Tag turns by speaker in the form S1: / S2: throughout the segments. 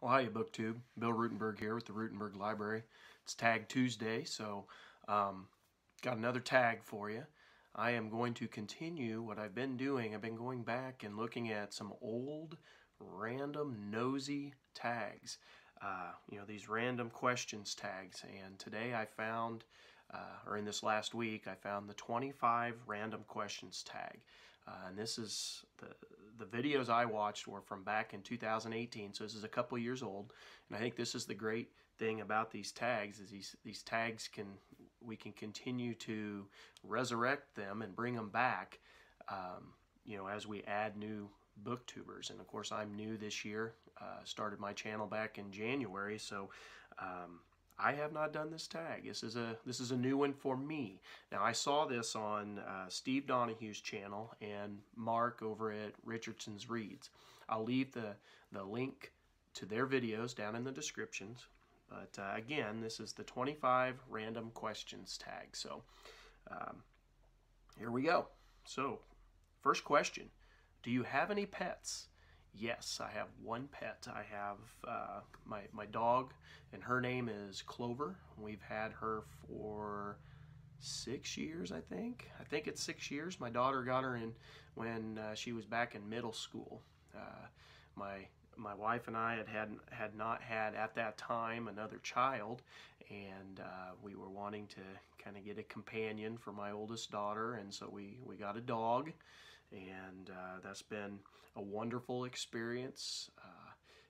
S1: Well, hiya, BookTube. Bill Ruttenberg here with the Ruttenberg Library. It's Tag Tuesday, so got another tag for you. I am going to continue what I've been doing. I've been going back and looking at some old, random, nosy tags. These random questions tags. And today I found, or in this last week, I found the 25 random questions tag. And this is the videos I watched were from back in 2018, so this is a couple years old. And I think this is the great thing about these tags is these tags we can continue to resurrect them and bring them back, as we add new booktubers. And of course, I'm new this year. Started my channel back in January, so I have not done this tag. This is a new one for me. Now, I saw this on Steve Donahue's channel and Mark over at Richardson's Reads. I'll leave the link to their videos down in the descriptions. But again, this is the 25 random questions tag. So here we go. So first question, do you have any pets? Yes, I have one pet. I have my dog, and her name is Clover. We've had her for 6 years, I think. I think it's 6 years. My daughter got her in when she was back in middle school. My wife and I had not had at that time another child, and we were wanting to kind of get a companion for my oldest daughter, and so we got a dog. And that's been a wonderful experience.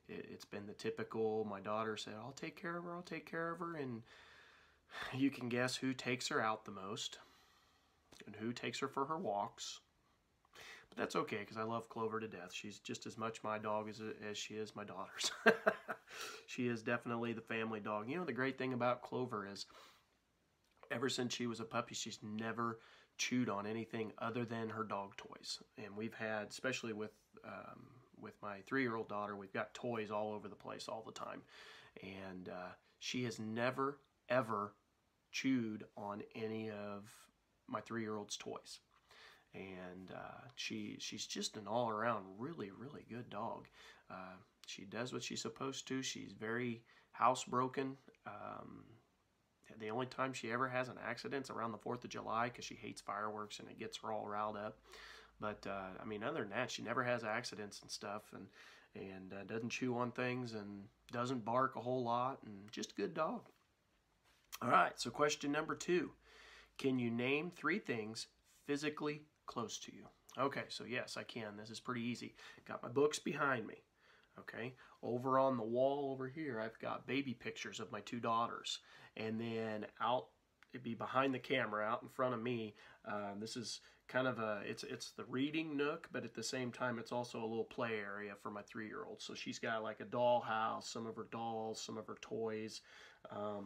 S1: It's been the typical, my daughter said, I'll take care of her, I'll take care of her, and you can guess who takes her out the most and who takes her for her walks. But that's okay, because I love Clover to death. She's just as much my dog as she is my daughter's. She is definitely the family dog. You know, the great thing about Clover is ever since she was a puppy, she's never chewed on anything other than her dog toys. And we've had, especially with my 3-year-old daughter, we've got toys all over the place all the time. And she has never, ever chewed on any of my 3-year-old's toys. And she's just an all-around really, really good dog. She does what she's supposed to. She's very housebroken. The only time she ever has an accident is around the 4th of July because she hates fireworks and it gets her all riled up. But, I mean, other than that, she never has accidents and stuff, and doesn't chew on things and doesn't bark a whole lot, and just a good dog. All right, so question number 2. Can you name 3 things physically close to you? Okay, so yes, I can. This is pretty easy. Got my books behind me. Okay, over on the wall over here, I've got baby pictures of my 2 daughters. And then it'd be behind the camera, out in front of me. This is kind of it's the reading nook, but at the same time, it's also a little play area for my 3-year-old. So she's got like a doll house, some of her dolls, some of her toys. I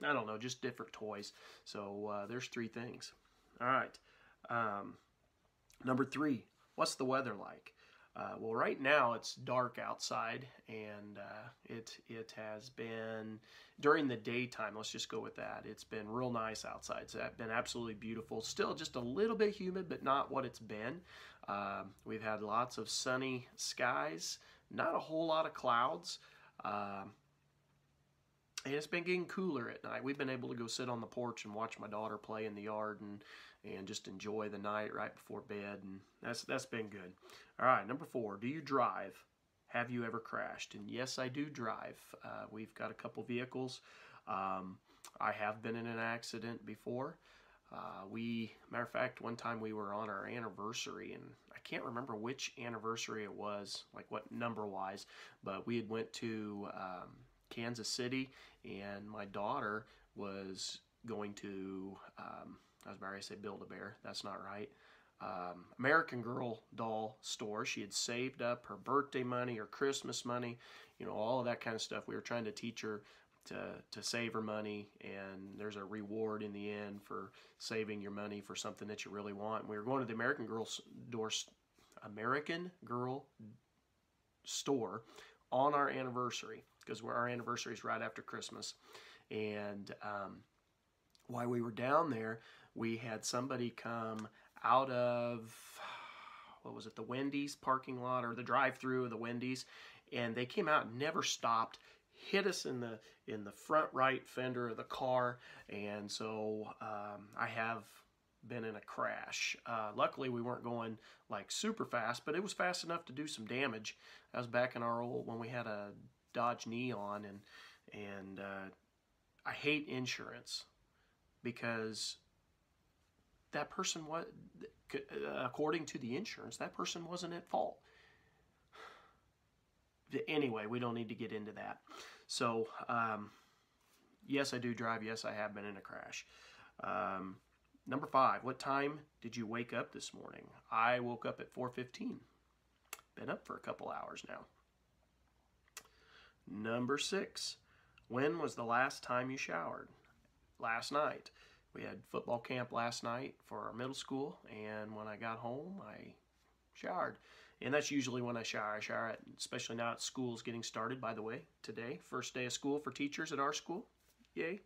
S1: don't know, just different toys. So there's 3 things. All right. Number 3, what's the weather like? Well, right now it's dark outside, and it has been, during the daytime, let's just go with that, it's been real nice outside. It's been absolutely beautiful. Still just a little bit humid, but not what it's been. We've had lots of sunny skies, not a whole lot of clouds, and it's been getting cooler at night. We've been able to go sit on the porch and watch my daughter play in the yard and just enjoy the night right before bed, and that's been good. All right, number 4, do you drive? Have you ever crashed? And yes, I do drive. We've got a couple vehicles. I have been in an accident before. Matter of fact, one time we were on our anniversary, and I can't remember which anniversary it was, like what number-wise, but we had went to Kansas City, and my daughter was going to, I was about to say Build-A-Bear, that's not right, American Girl doll store. She had saved up her birthday money, her Christmas money, all of that kind of stuff. We were trying to teach her to save her money, and there's a reward in the end for saving your money for something that you really want. And we were going to the American Girl store on our anniversary, because our anniversary is right after Christmas. And while we were down there, we had somebody come out of, what was it, the Wendy's parking lot, or the drive-through of the Wendy's, and they came out and never stopped, hit us in the front right fender of the car, and so I have been in a crash. Luckily, we weren't going like super fast, but it was fast enough to do some damage. I was back in our old, when we had a Dodge Neon, and I hate insurance because that person was, according to the insurance, that person wasn't at fault. Anyway, we don't need to get into that. So, yes, I do drive. Yes, I have been in a crash. Number 5, what time did you wake up this morning? I woke up at 4:15. Been up for a couple hours now. Number 6, when was the last time you showered? Last night. We had football camp last night for our middle school, and when I got home, I showered. And that's usually when I shower. I shower, especially now at school's getting started, by the way, today. First day of school for teachers at our school. Yay.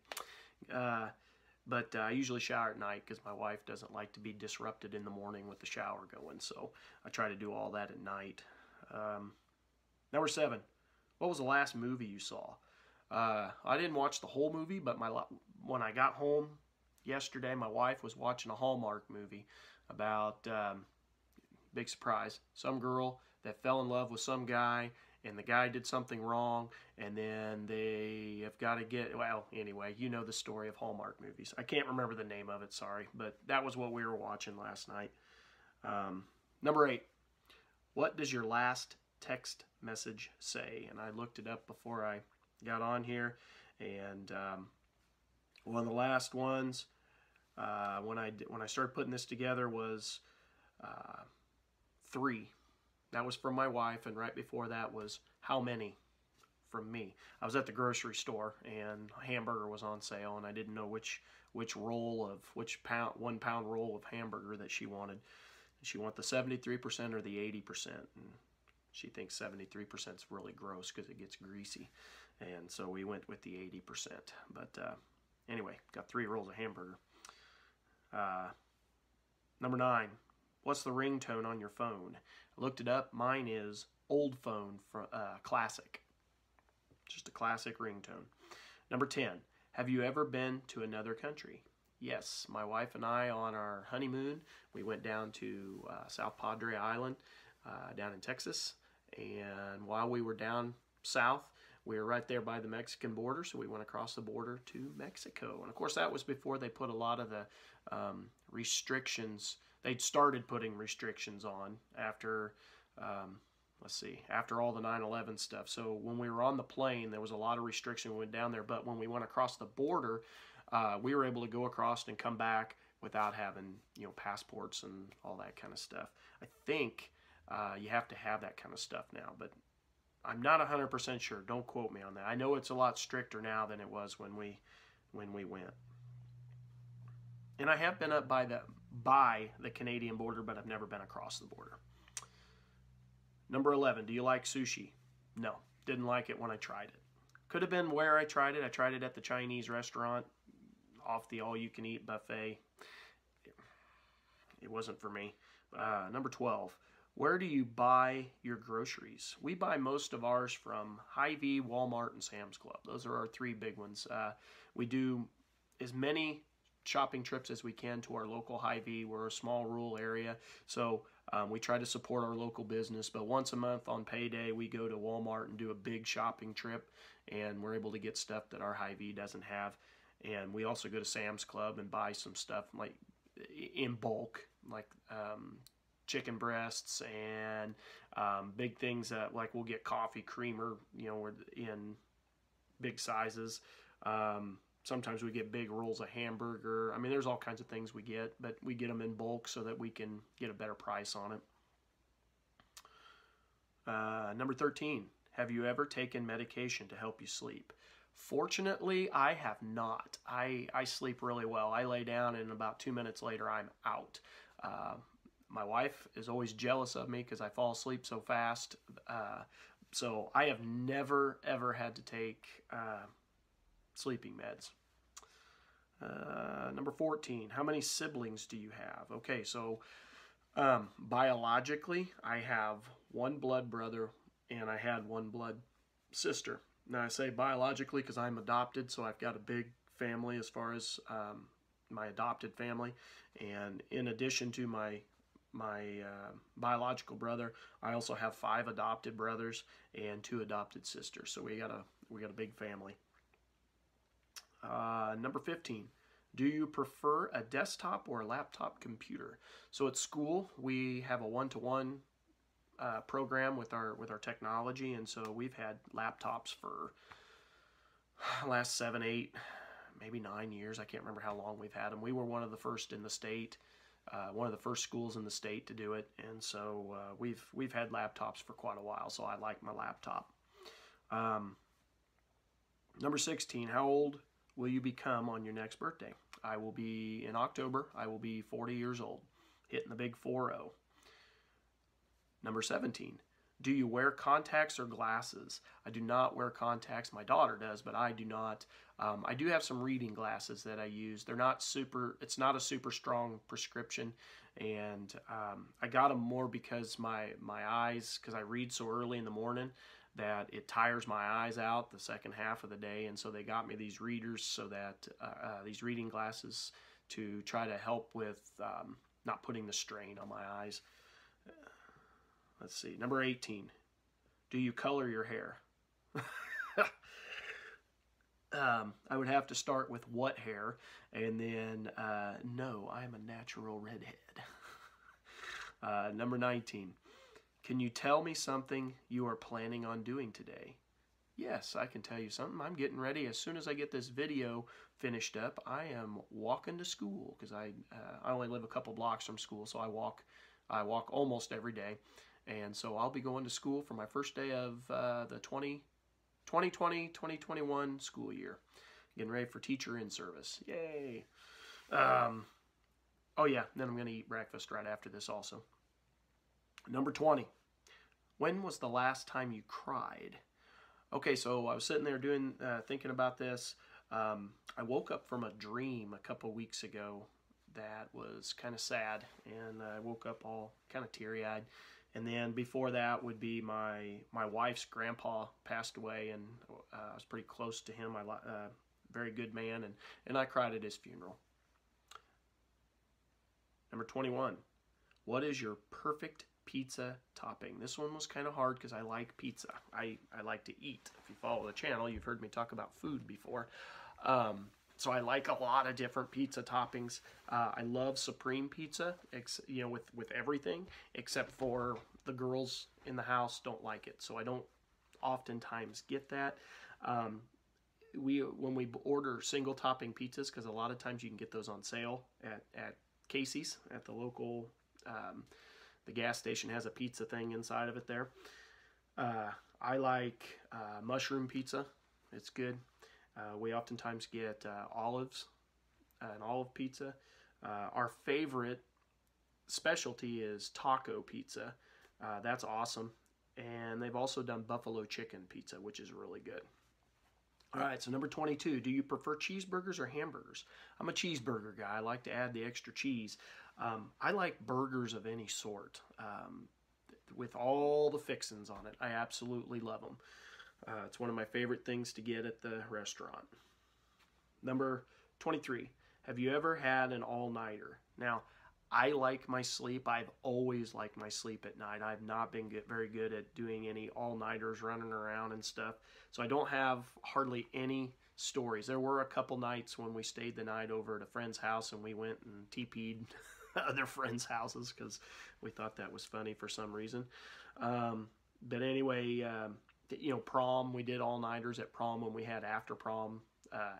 S1: But I usually shower at night because my wife doesn't like to be disrupted in the morning with the shower going. So I try to do all that at night. Number 7, what was the last movie you saw? I didn't watch the whole movie, but when I got home yesterday, my wife was watching a Hallmark movie about, big surprise, some girl that fell in love with some guy, and the guy did something wrong, and then they have got to get, well, anyway, you know the story of Hallmark movies. I can't remember the name of it, sorry, but that was what we were watching last night. Number 8, what does your last text message say? And I looked it up before I got on here, and one of the last ones when I started putting this together was 3. That was from my wife, and right before that was how many from me. I was at the grocery store, and Hamburger was on sale, and I didn't know which roll of, which 1 pound roll of hamburger that she wanted. She wanted the 73% or the 80%, and she thinks 73% is really gross because it gets greasy, and so we went with the 80%. But anyway, got 3 rolls of hamburger. Number 9, what's the ringtone on your phone? I looked it up. Mine is old phone, from classic. Just a classic ringtone. Number 10, have you ever been to another country? Yes, my wife and I, on our honeymoon, we went down to South Padre Island down in Texas, and while we were down south, we were right there by the Mexican border, so we went across the border to Mexico. And of course, that was before they put a lot of the restrictions. They'd started putting restrictions on after, after all the 9/11 stuff. So when we were on the plane, there was a lot of restriction when we went down there. But when we went across the border, we were able to go across and come back without having, passports and all that kind of stuff. I think you have to have that kind of stuff now, but I'm not 100% sure. Don't quote me on that. I know it's a lot stricter now than it was when we went. And I have been up by the Canadian border, but I've never been across the border. Number 11, do you like sushi? No, didn't like it when I tried it. Could have been where I tried it. I tried it at the Chinese restaurant off the all-you-can-eat buffet. It wasn't for me. Number 12, where do you buy your groceries? We buy most of ours from Hy-Vee, Walmart, and Sam's Club. Those are our 3 big ones. We do as many shopping trips as we can to our local Hy-Vee. We're a small rural area, so we try to support our local business. But once a month on payday, we go to Walmart and do a big shopping trip, and we're able to get stuff that our Hy-Vee doesn't have. And we also go to Sam's Club and buy some stuff like in bulk, like chicken breasts and big things that, like, we'll get coffee creamer, in big sizes. Sometimes we get big rolls of hamburger. I mean, there's all kinds of things we get, but we get them in bulk so that we can get a better price on it. Number 13, have you ever taken medication to help you sleep? Fortunately, I have not. I sleep really well. I lay down and about 2 minutes later, I'm out. My wife is always jealous of me because I fall asleep so fast. So I have never, ever had to take sleeping meds. Number 14, how many siblings do you have? Okay, so biologically, I have 1 blood brother and I had one blood sister. Now I say biologically because I'm adopted, so I've got a big family as far as my adopted family. And in addition to my biological brother, I also have 5 adopted brothers and 2 adopted sisters. So we got a big family. Number 15. Do you prefer a desktop or a laptop computer? So at school we have a one-to-one program with our technology, and so we've had laptops for the last 7, 8, maybe 9 years. I can't remember how long we've had them. We were one of the first in the state, one of the first schools in the state to do it, and so we've had laptops for quite a while. So I like my laptop. Number 16. How old will you become on your next birthday? I will be, in October, I will be 40 years old, hitting the big 4-0. Number 17. Do you wear contacts or glasses? I do not wear contacts. My daughter does, but I do not. I do have some reading glasses that I use. They're not super, it's not a super strong prescription, and I got them more because my eyes, because I read so early in the morning, that it tires my eyes out the second half of the day, and so they got me these readers, so that these reading glasses, to try to help with not putting the strain on my eyes. Let's see, number 18. Do you color your hair? I would have to start with what hair, and then no, I'm a natural redhead. Number 19. Can you tell me something you are planning on doing today? Yes, I can tell you something. I'm getting ready. As soon as I get this video finished up, I am walking to school, because I only live a couple blocks from school, so I walk almost every day. And so I'll be going to school for my first day of the 2020-2021 school year. Getting ready for teacher in service. Yay! Oh yeah, then I'm going to eat breakfast right after this also. Number 20. When was the last time you cried? Okay, so I was sitting there thinking about this. I woke up from a dream a couple weeks ago that was kind of sad, and I woke up all kind of teary-eyed. And then before that would be my wife's grandpa passed away, and I was pretty close to him. Very good man, and I cried at his funeral. Number 21. What is your perfect pizza topping? This one was kind of hard because I like pizza. I like to eat. If you follow the channel, you've heard me talk about food before. So I like a lot of different pizza toppings. I love supreme pizza, with everything, except for the girls in the house don't like it, so I don't oftentimes get that. When we order single topping pizzas, because a lot of times you can get those on sale at Casey's, at the local, the gas station has a pizza thing inside of it there. I like mushroom pizza. It's good. We oftentimes get olives, an olive pizza. Our favorite specialty is taco pizza. That's awesome. And they've also done buffalo chicken pizza, which is really good. All right, so number 22, do you prefer cheeseburgers or hamburgers? I'm a cheeseburger guy. I like to add the extra cheese. I like burgers of any sort, with all the fixings on it. I absolutely love them. It's one of my favorite things to get at the restaurant. Number 23, have you ever had an all-nighter? Now, I like my sleep. I've always liked my sleep at night. I've not been very good at doing any all-nighters, running around and stuff. So I don't have hardly any stories. There were a couple nights when we stayed the night over at a friend's house, and we went and TP'd other friends' houses because we thought that was funny for some reason. But anyway, prom, we did all-nighters at prom when we had after-prom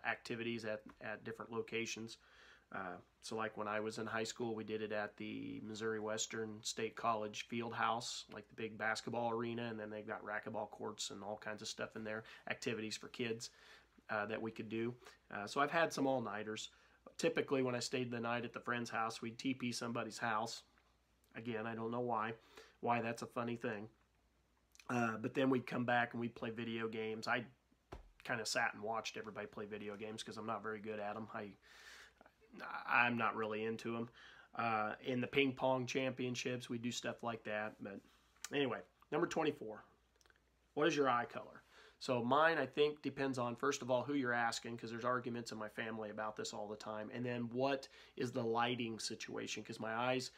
S1: activities at different locations. So like when I was in high school, we did it at the Missouri Western State College field house, like the big basketball arena, and then they've got racquetball courts and all kinds of stuff in there, activities for kids that we could do. So I've had some all-nighters. Typically when I stayed the night at the friend's house, we'd TP somebody's house. Again, I don't know why that's a funny thing. But then we'd come back and we'd play video games. I kind of sat and watched everybody play video games because I'm not very good at them. I'm not really into them. In the ping pong championships, we do stuff like that. But anyway, number 24. What is your eye color? So mine, I think, depends on, first of all, who you're asking, because there's arguments in my family about this all the time. And then what is the lighting situation? Because my eyes,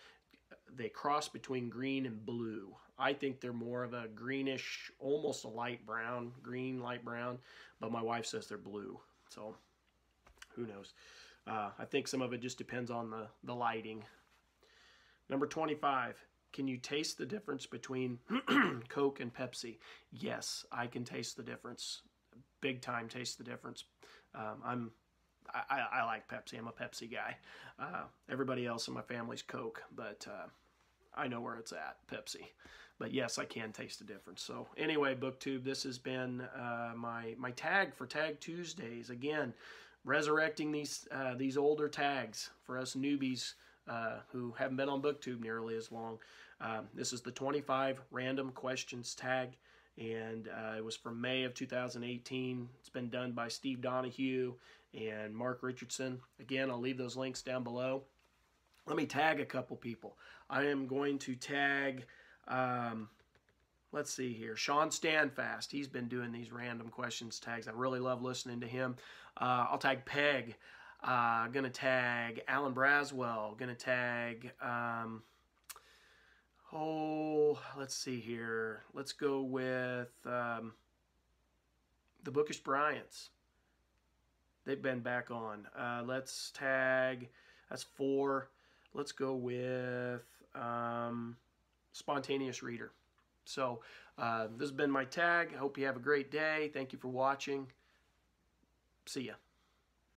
S1: they cross between green and blue. I think they're more of a greenish, almost a light brown, green, light brown. But my wife says they're blue. So who knows? I think some of it just depends on the lighting. Number 25. Can you taste the difference between Coke and Pepsi? Yes, I can taste the difference. Big time taste the difference. I like Pepsi. I'm a Pepsi guy. Everybody else in my family's Coke, but I know where it's at, Pepsi. But yes, I can taste the difference. So anyway, BookTube, this has been my tag for Tag Tuesdays. Again, resurrecting these older tags for us newbies who haven't been on BookTube nearly as long. This is the 25 random questions tag, and it was from May of 2018. It's been done by Steve Donahue and Mark Richardson. Again, I'll leave those links down below. Let me tag a couple people. I am going to tag, let's see here, Shawn Standfast. He's been doing these random questions tags. I really love listening to him. I'll tag Peg. Gonna tag Alan Braswell. Gonna tag, let's see here. Let's go with the Bookish Bryants. They've been back on. Let's tag, that's 4. Let's go with Spontaneous Reader. So this has been my tag. I hope you have a great day. Thank you for watching. See ya.